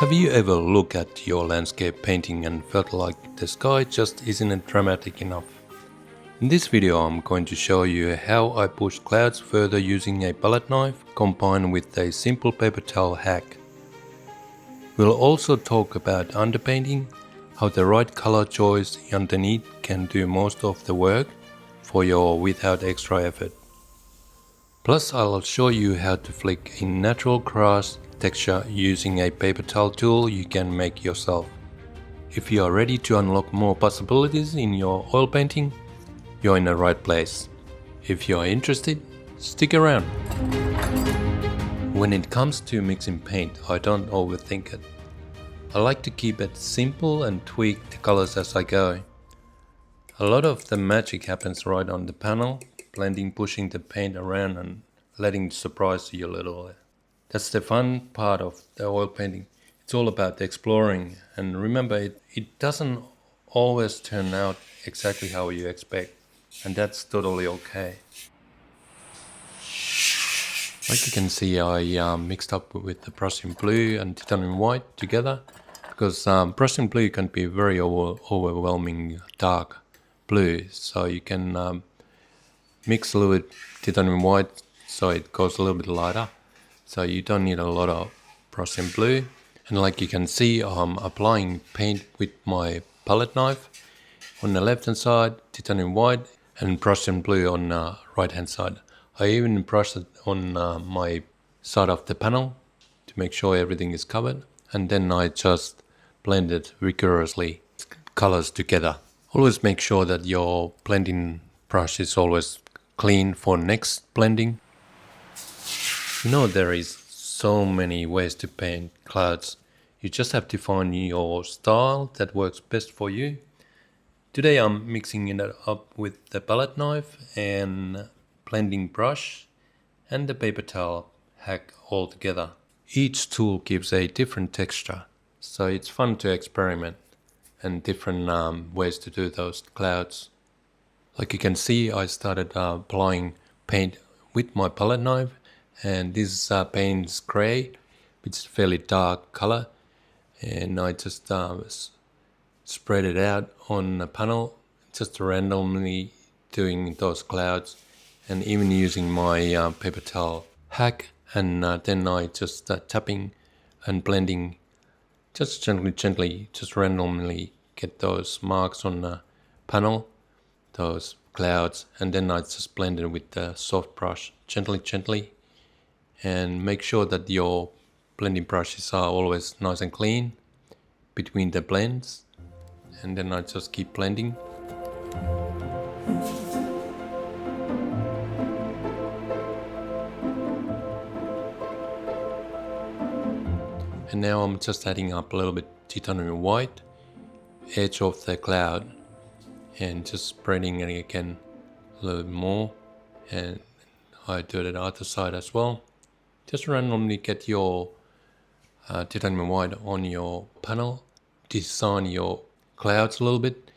Have you ever looked at your landscape painting and felt like the sky just isn't dramatic enough? In this video I'm going to show you how I pushed clouds further using a palette knife combined with a simple paper towel hack. We'll also talk about underpainting, how the right color choice underneath can do most of the work for you without extra effort. Plus I'll show you how to flick in natural grass texture using a paper towel tool you can make yourself. If you are ready to unlock more possibilities in your oil painting, you're in the right place. If you are interested, stick around. When it comes to mixing paint, I don't overthink it. I like to keep it simple and tweak the colors as I go. A lot of the magic happens right on the panel, blending, pushing the paint around and letting it surprise you a little. That's the fun part of the oil painting. It's all about exploring, and remember it doesn't always turn out exactly how you expect, and that's totally okay. Like you can see, I mixed up with the Prussian blue and titanium white together, because Prussian blue can be very overwhelming dark blue, so you can mix a little bit titanium white so it goes a little bit lighter, so you don't need a lot of Prussian blue. And like you can see, I'm applying paint with my palette knife on the left hand side, titanium white, and Prussian blue on the right hand side. I even brushed it on my side of the panel to make sure everything is covered, and then I just blended rigorously colors together. Always make sure that your blending brush is always clean for next blending. You know, there is so many ways to paint clouds. You just have to find your style that works best for you. Today I'm mixing it up with the palette knife and blending brush and the paper towel hack all together. Each tool gives a different texture, so it's fun to experiment and different ways to do those clouds. Like you can see, I started applying paint with my palette knife, and this is Payne's grey, which is a fairly dark color, and I just spread it out on the panel, just randomly doing those clouds, and even using my paper towel hack, and then I just tapping and blending just gently, just randomly get those marks on the panel, those clouds, and then I just blend it with the soft brush gently, and make sure that your blending brushes are always nice and clean between the blends, and then I just keep blending. And now I'm just adding up a little bit titanium white edge of the cloud and just spreading it again a little bit more, and I do it at the other side as well. Just randomly get your titanium white on your panel, design your clouds a little bit,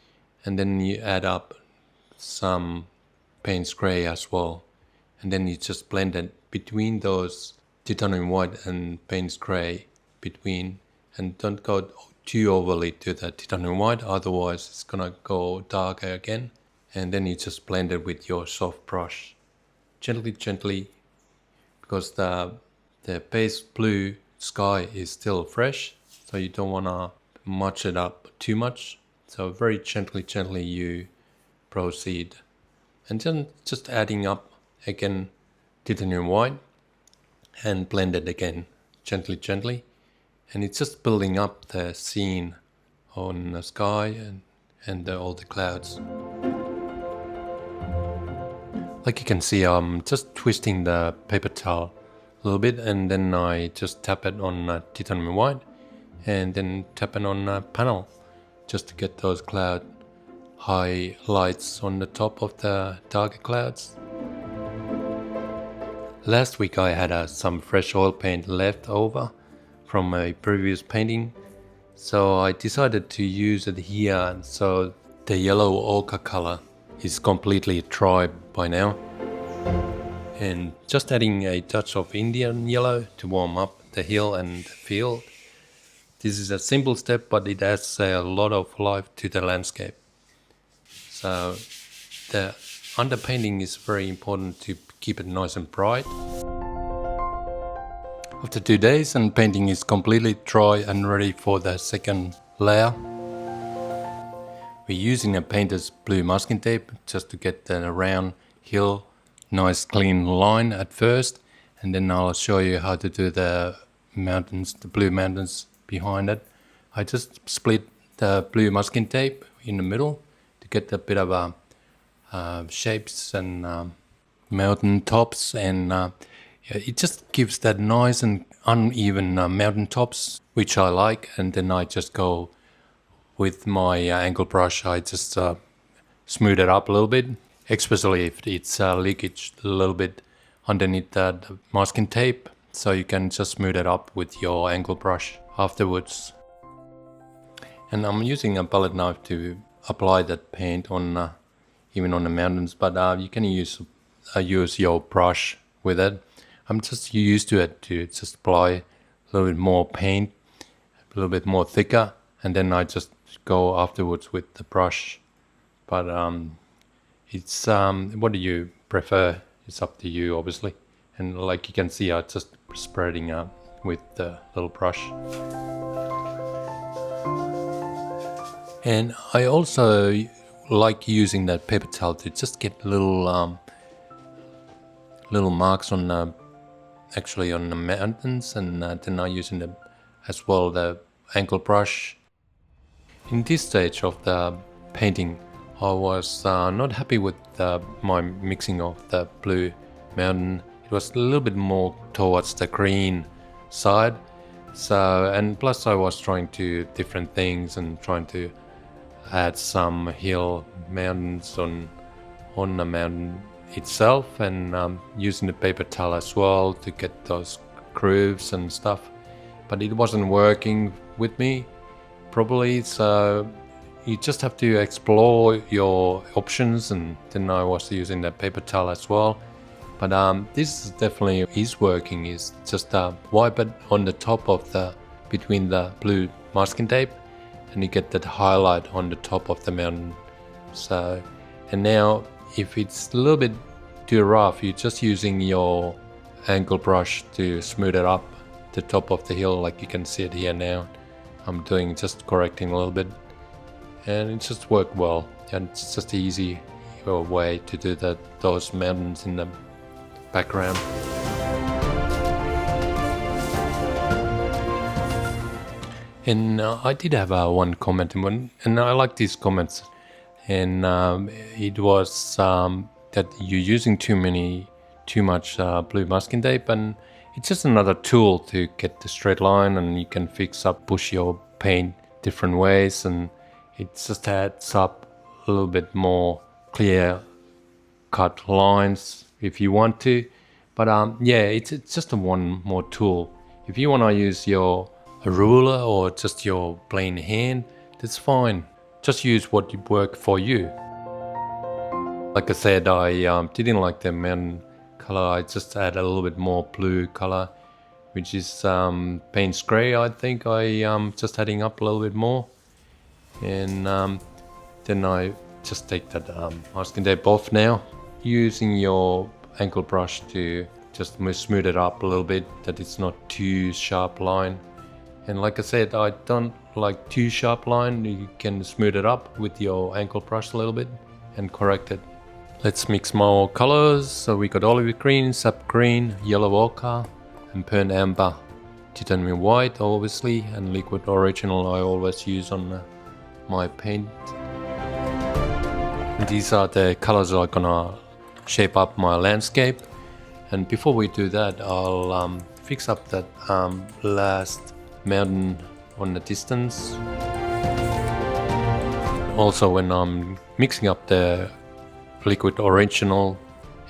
and then you add up some Payne's grey as well, and then you just blend it between those titanium white and Payne's grey between, and don't go too overly to the titanium white, otherwise it's gonna go darker again. And then you just blend it with your soft brush gently, because the base blue sky is still fresh, so you don't want to much it up too much, so very gently you proceed, and then just adding up again titanium white and blend it again gently, and it's just building up the scene on the sky and all the clouds. Like you can see, I'm just twisting the paper towel a little bit, and then I just tap it on titanium white, and then tap it on panel, just to get those cloud highlights on the top of the darker clouds. Last week I had some fresh oil paint left over from a previous painting, so I decided to use it here, and so the yellow ochre color is completely dry by now, and just adding a touch of Indian yellow to warm up the hill and the field. This is a simple step, but it adds a lot of life to the landscape. So the underpainting is very important to keep it nice and bright. After 2 days and painting is completely dry and ready for the second layer, we're using a painter's blue masking tape just to get the round hill nice clean line at first, and then I'll show you how to do the mountains, the blue mountains behind it. I just split the blue masking tape in the middle to get a bit of shapes and mountain tops, and it just gives that nice and uneven mountain tops, which I like. And then I just go with my angle brush, I just smooth it up a little bit, especially if it's leakage a little bit underneath that masking tape. So you can just smooth it up with your angle brush afterwards. And I'm using a palette knife to apply that paint on even on the mountains, but you can use your brush with it. I'm just used to it to just apply a little bit more paint, a little bit more thicker, and then I just go afterwards with the brush. But it's what do you prefer? It's up to you, obviously. And like you can see, I'm just spreading with the little brush. And I also like using that paper towel to just get little marks on actually on the mountains, and then I'm using as well the angle brush. In this stage of the painting, I was not happy with my mixing of the blue mountain. It was a little bit more towards the green side. So, and plus I was trying to different things and trying to add some hill mountains on the mountain itself, and using the paper towel as well to get those grooves and stuff. But it wasn't working with me properly, so you just have to explore your options, and then I was using the paper towel as well. But this definitely is working. Is just wipe it on the top of between the blue masking tape, and you get that highlight on the top of the mountain. So, and now if it's a little bit too rough, you're just using your angle brush to smooth it up the top of the hill, like you can see it here now. I'm doing just correcting a little bit, and it just worked well. And it's just an easy way to do those mountains in the background. And I did have one comment, and I like these comments. And it was that you're using too much blue masking tape, and it's just another tool to get the straight line, and you can push your paint different ways, and it just adds up a little bit more clear cut lines if you want to. But yeah, it's just one more tool. If you want to use a ruler or just your plain hand, that's fine. Just use what you work for you. Like I said, I didn't like the mountain color. I just add a little bit more blue color, which is Payne's gray. I think I just adding up a little bit more, and then I just take that masking tape off now, using your angle brush to just smooth it up a little bit, that it's not too sharp line. And like I said, I don't like too sharp line. You can smooth it up with your angle brush a little bit and correct it. Let's mix more colors. So we got olive green, sap green, yellow ochre, and burnt amber. Titanium white, obviously, and liquid original I always use on my paint. And these are the colors that are gonna shape up my landscape. And before we do that, I'll fix up that last mountain on the distance. Also, when I'm mixing up the liquid original,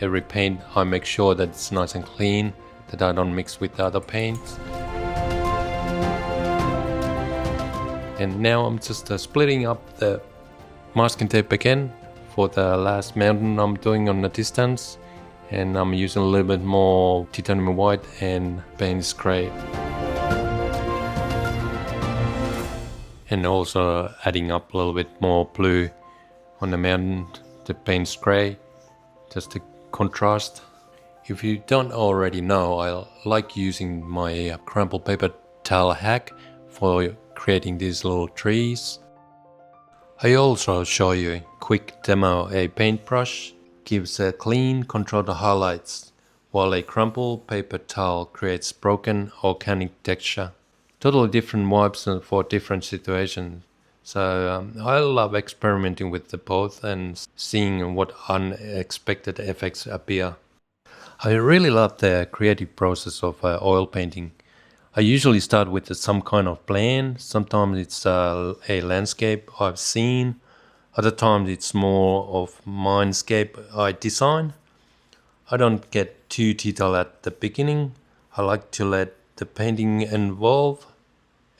every paint, I make sure that it's nice and clean, that I don't mix with the other paints. And now I'm just splitting up the masking tape again for the last mountain I'm doing on the distance, and I'm using a little bit more titanium white and Payne's gray. and also adding up a little bit more blue on the mountain, the Payne's grey, just to contrast. If you don't already know, I like using my crumpled paper towel hack for creating these little trees. I also show you a quick demo. A paintbrush gives a clean, controlled highlights, while a crumpled paper towel creates broken organic texture. Totally different vibes for different situations. So I love experimenting with the both and seeing what unexpected effects appear. I really love the creative process of oil painting. I usually start with some kind of plan. Sometimes it's a landscape I've seen. Other times it's more of mindscape I design. I don't get too detailed at the beginning. I like to let the painting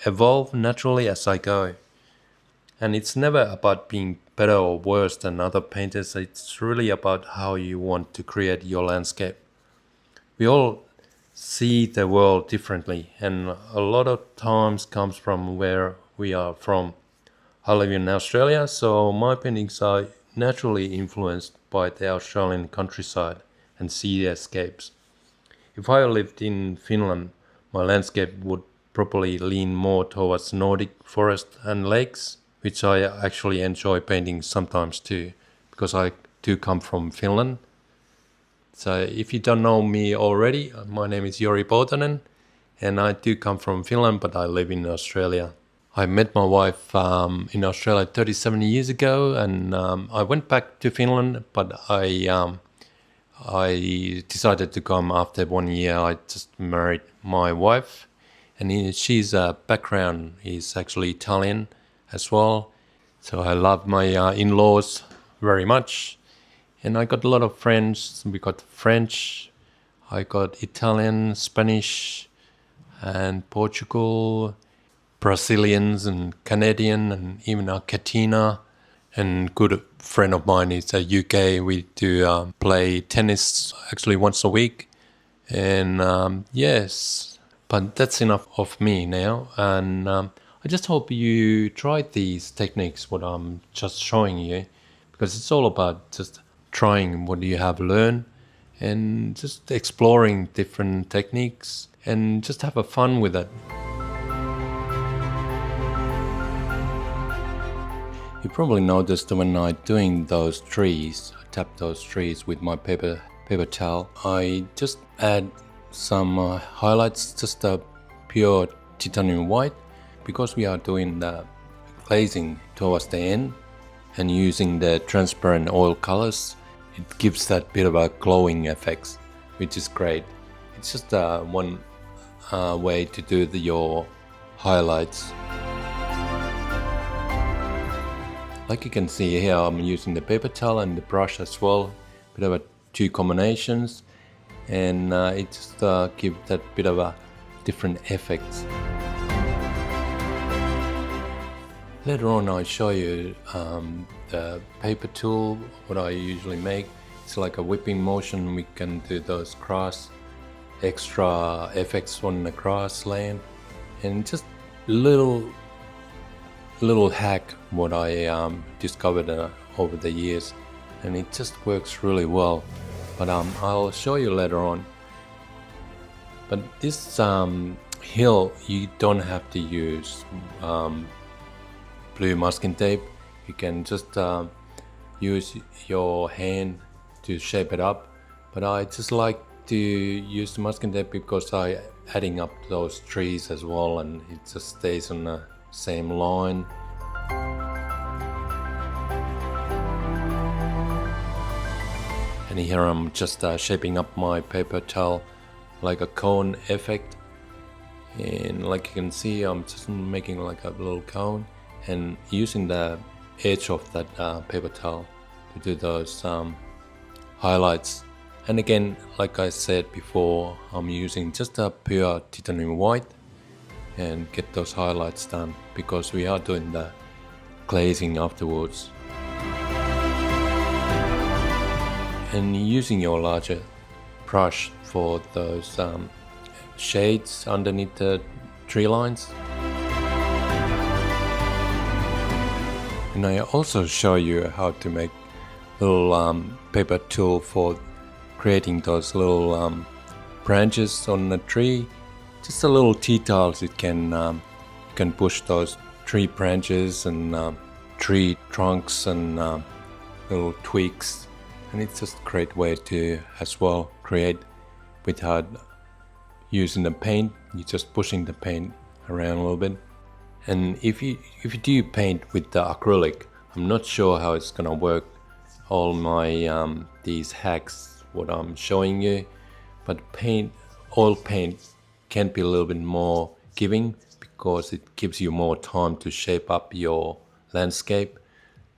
evolve naturally as I go. And it's never about being better or worse than other painters. It's really about how you want to create your landscape. We all see the world differently, and a lot of times comes from where we are from. I live in Australia, so my paintings are naturally influenced by the Australian countryside and seascapes. If I lived in Finland, my landscape would probably lean more towards Nordic forest and lakes, which I actually enjoy painting sometimes too, because I do come from Finland. So if you don't know me already, my name is Jori Poutanen, and I do come from Finland, but I live in Australia. I met my wife in Australia 37 years ago, and I went back to Finland, but I decided to come after 1 year. I just married my wife, and she's background is actually Italian as well. So I love my in-laws very much. And I got a lot of friends. We got French, I got Italian, Spanish, and Portugal, Brazilians and Canadian, and even Argentina. And good friend of mine is UK. We do play tennis actually once a week. And yes, but that's enough of me now. And I just hope you try these techniques, what I'm just showing you, because it's all about just trying what you have learned and just exploring different techniques and just have a fun with it. You probably noticed when I'm doing those trees, I tap those trees with my paper towel. I just add some highlights, just a pure titanium white, because we are doing the glazing towards the end and using the transparent oil colors. It gives that bit of a glowing effect, which is great. It's just one way to do your highlights. Like you can see here, I'm using the paper towel and the brush as well. Bit of two combinations, and it just gives that bit of a different effects. Later on I'll show you the paper tool, what I usually make. It's like a whipping motion. We can do those extra effects on the grassland, and just little hack what I discovered over the years, and it just works really well. But I'll show you later on. But this hill, you don't have to use blue masking tape. You can just use your hand to shape it up, but I just like to use the masking tape because I adding up those trees as well, and it just stays on the same line. And here I'm just shaping up my paper towel like a cone effect, and like you can see, I'm just making like a little cone and using the edge of that paper towel to do those highlights. And again, like I said before, I'm using just a pure titanium white and get those highlights done, because we are doing the glazing afterwards. And using your larger brush for those shades underneath the tree lines. And I also show you how to make little paper tool for creating those little branches on a tree. Just a little T-tiles. You can push those tree branches and tree trunks and little twigs, and it's just a great way to as well create without using the paint. You're just pushing the paint around a little bit. And if you do paint with the acrylic, I'm not sure how it's gonna work. All my these hacks, what I'm showing you, but oil paint can be a little bit more giving because it gives you more time to shape up your landscape.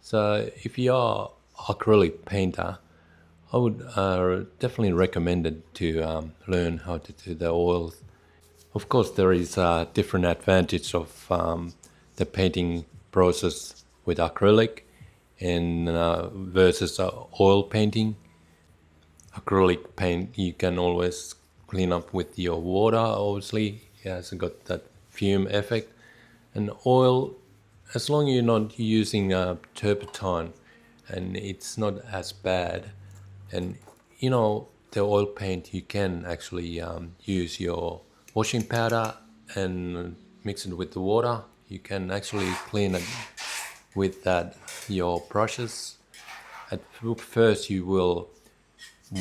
So if you are acrylic painter, I would definitely recommend it to learn how to do the oils. Of course, there is a different advantage of the painting process with acrylic and versus oil painting. Acrylic paint you can always clean up with your water. Obviously, it hasn't got that fume effect. And oil, as long as you're not using turpentine, and it's not as bad. And the oil paint, you can actually use your washing powder and mix it with the water. You can actually clean it with your brushes. At first you will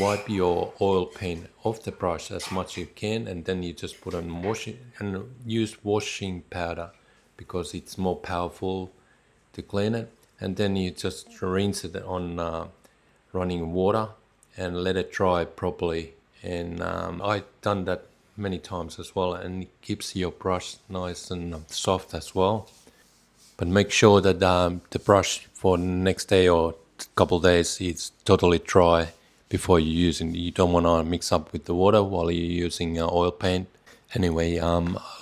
wipe your oil paint off the brush as much as you can, and then you just put on washing and use washing powder because it's more powerful to clean it. And then you just rinse it on running water and let it dry properly. And I've done that many times as well, and it keeps your brush nice and soft as well. But make sure that the brush for the next day or couple days is totally dry before you use it. You don't want to mix up with the water while you're using oil paint. Anyway,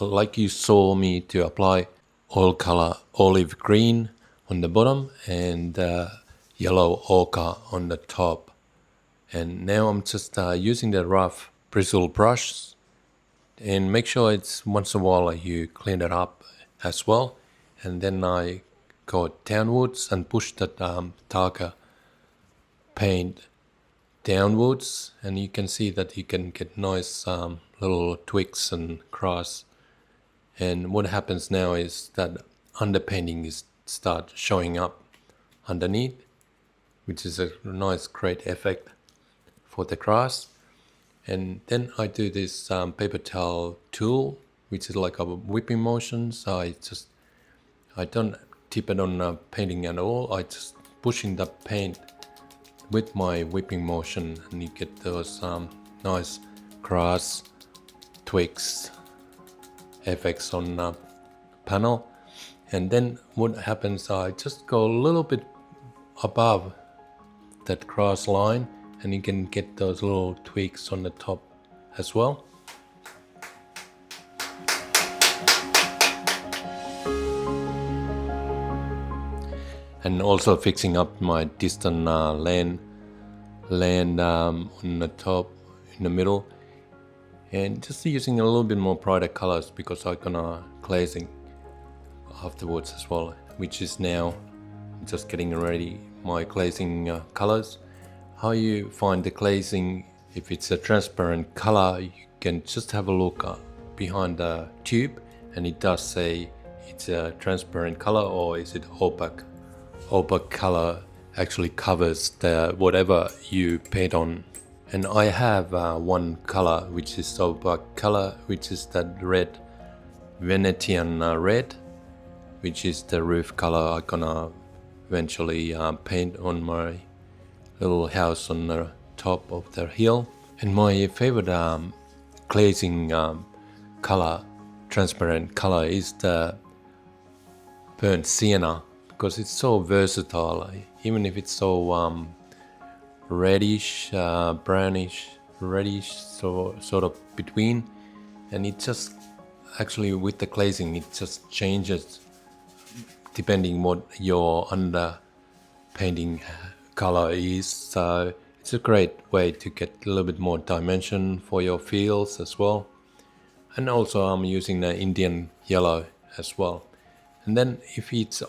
like you saw me to apply oil color olive green on the bottom and yellow ochre on the top. And now I'm just using the rough bristle brush, and make sure it's once in a while you clean it up as well. And then I go downwards and push that darker paint downwards, and you can see that you can get nice little twigs and grass. And what happens now is that underpainting is start showing up underneath, which is a nice great effect for the grass. And then I do this paper towel tool, which is like a whipping motion. So I don't tip it on painting at all. I just pushing the paint with my whipping motion, and you get those nice grass twigs effects on the panel. And then what happens, I just go a little bit above that grass line, and you can get those little twigs on the top as well. And also fixing up my distant land on the top, in the middle, and just using a little bit more brighter colors because I'm gonna glazing afterwards as well, which is now just getting ready my glazing colors. How you find the glazing, if it's a transparent color, you can just have a look behind the tube, and it does say it's a transparent color or is it opaque. Opaque color actually covers the whatever you paint on. And I have one color which is opaque color, which is that red, Venetian red, which is the roof color I'm gonna eventually paint on my little house on the top of the hill. And my favorite glazing color, transparent color, is the burnt sienna, because it's so versatile. Even if it's so reddish, brownish, reddish, so sort of between, and it just actually with the glazing it just changes depending what your under painting color is. So it's a great way to get a little bit more dimension for your fields as well. And also I'm using the Indian yellow as well. And then if it's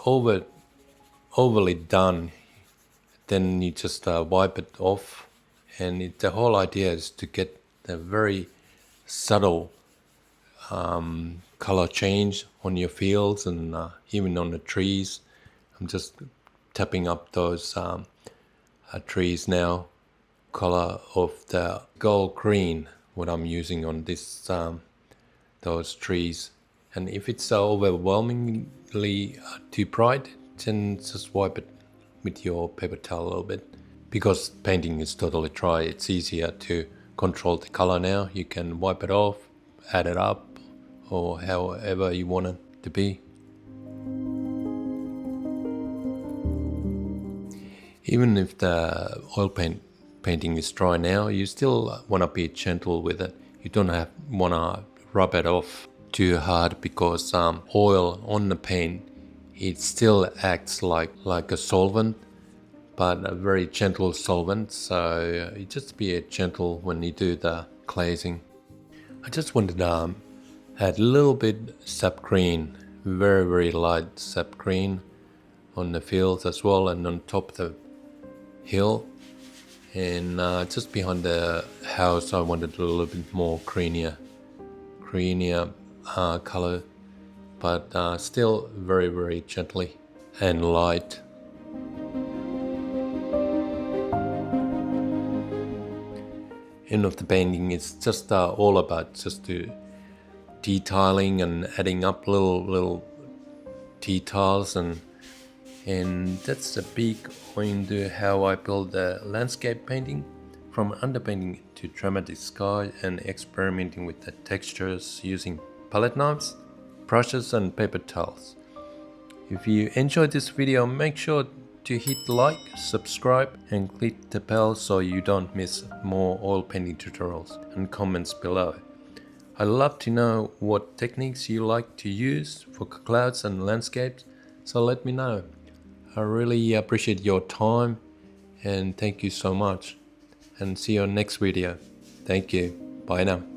overly done, then you just wipe it off. And the whole idea is to get a very subtle color change on your fields and even on the trees. I'm just tapping up those trees now, color of the gold green, what I'm using on this those trees. And if it's overwhelmingly too bright, then just wipe it with your paper towel a little bit. Because painting is totally dry, it's easier to control the color now. You can wipe it off, add it up, or however you want it to be. Even if the oil painting is dry now, you still want to be gentle with it. You don't want to rub it off too hard, because oil on the paint, it still acts like a solvent, but a very gentle solvent. So you just be gentle when you do the glazing. I just wanted to add a little bit sap green, very light sap green on the fields as well, and on top of the hill. And just behind the house, I wanted a little bit more greenier color, but still very gently and light. End of the painting is just all about just detailing and adding up little details, and that's a big point to how I build the landscape painting, from underpainting to dramatic sky and experimenting with the textures using palette knives, brushes and paper towels. If you enjoyed this video, make sure to hit like, subscribe and click the bell so you don't miss more oil painting tutorials, and comments below. I'd love to know what techniques you like to use for clouds and landscapes, so let me know. I really appreciate your time, and thank you so much, and see you on next video. Thank you. Bye now.